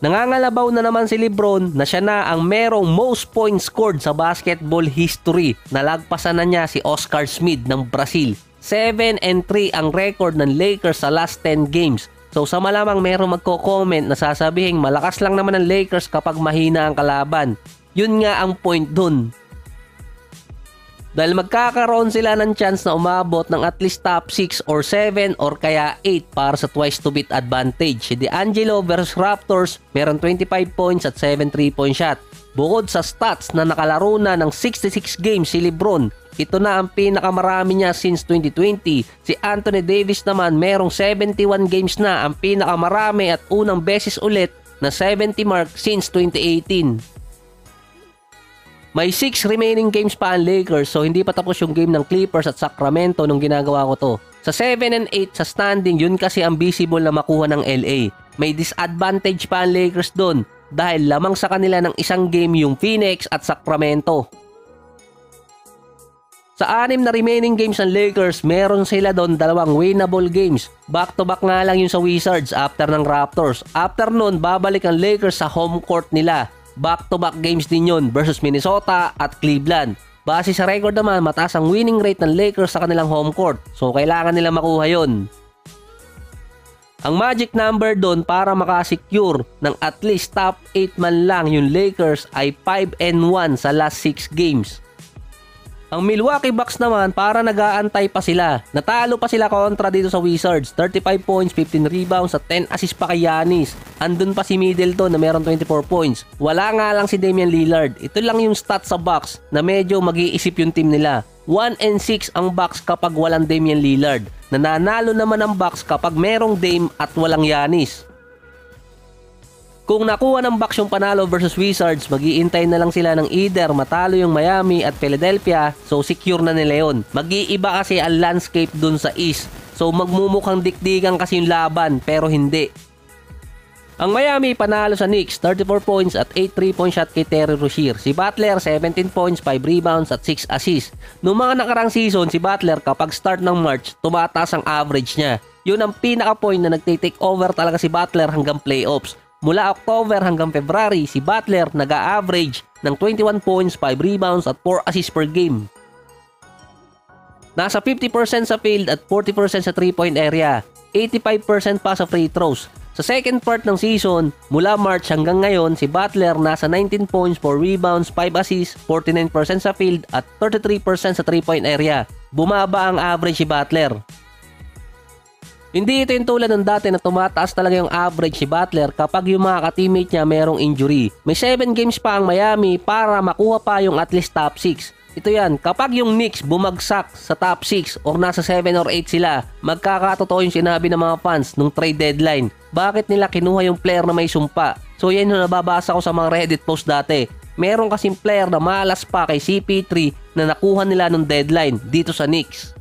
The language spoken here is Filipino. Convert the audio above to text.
Nangangalabaw na naman si LeBron na siya na ang merong most points scored sa basketball history. Nalagpasan na niya si Oscar Smith ng Brazil. 7-3 ang record ng Lakers sa last 10 games. So sa malamang merong magko-comment na sasabihing malakas lang naman ang Lakers kapag mahina ang kalaban. Yun nga ang point dun. Dahil magkakaroon sila ng chance na umabot ng at least top 6 or 7 or kaya 8 para sa twice to beat advantage. Si D'Angelo versus Raptors, meron 25 points at 7 3-point shot. Bukod sa stats na nakalaro na ng 66 games si LeBron, ito na ang pinakamarami niya since 2020. Si Anthony Davis naman merong 71 games na, ang pinakamarami at unang beses ulit na 70 mark since 2018. May 6 remaining games pa ang Lakers, so hindi pa tapos yung game ng Clippers at Sacramento nung ginagawa ko to. Sa 7 and 8 sa standing, yun kasi ang visible na makuha ng LA. May disadvantage pa ang Lakers doon dahil lamang sa kanila ng isang game yung Phoenix at Sacramento. Sa 6 na remaining games ng Lakers, meron sila doon 2 winnable games. Back-to-back nga lang yung sa Wizards after ng Raptors. After nun, babalik ang Lakers sa home court nila. Back-to-back games din yun versus Minnesota at Cleveland. Base sa record naman, mataas ang winning rate ng Lakers sa kanilang home court. So kailangan nila makuha yun. Ang magic number doon para makasecure ng at least top 8 man lang yung Lakers ay 5-1 sa last 6 games. Ang Milwaukee Bucks naman, para nag-aantay pa sila. Natalo pa sila kontra dito sa Wizards. 35 points, 15 rebounds at 10 assists pa kay Giannis. Andun pa si Middleton na meron 24 points. Wala nga lang si Damian Lillard. Ito lang yung stats sa Bucks na medyo mag-iisip yung team nila. 1-6 ang Bucks kapag walang Damian Lillard. Nananalo naman ang Bucks kapag merong Dame at walang Giannis. Kung nakuha ng Bucks yung panalo versus Wizards, mag-iintay na lang sila ng either matalo yung Miami at Philadelphia, so secure na nila yun. Mag-iiba kasi ang landscape dun sa East, so magmumukhang dikdikan kasi yung laban, pero hindi. Ang Miami panalo sa Knicks, 34 points at 8 3-point shot kay Terry Rozier. Si Butler, 17 points, 5 rebounds at 6 assists. Noong mga nakarang season, si Butler kapag start ng March, tumataas ang average niya. Yun ang pinaka-point na nagtitake over talaga si Butler hanggang playoffs. Mula October hanggang February, si Butler nag-a-average ng 21 points, 5 rebounds at 4 assists per game. Nasa 50% sa field at 40% sa 3-point area. 85% pa sa free throws. Sa second part ng season, mula March hanggang ngayon, si Butler nasa 19 points, 4 rebounds, 5 assists, 49% sa field at 33% sa 3-point area. Bumaba ang average si Butler. Hindi ito yung tulad ng dati na tumataas talaga yung average si Butler kapag yung mga ka-teammate niya merong injury. May 7 games pa ang Miami para makuha pa yung at least top 6. Ito yan, kapag yung Knicks bumagsak sa top 6 or nasa 7 or 8 sila, magkakatotoo yung sinabi ng mga fans nung trade deadline. Bakit nila kinuha yung player na may sumpa? So yan yung nababasa ko sa mga Reddit post dati. Meron kasing player na malas pa kay CP3 na nakuha nila nung deadline dito sa Knicks.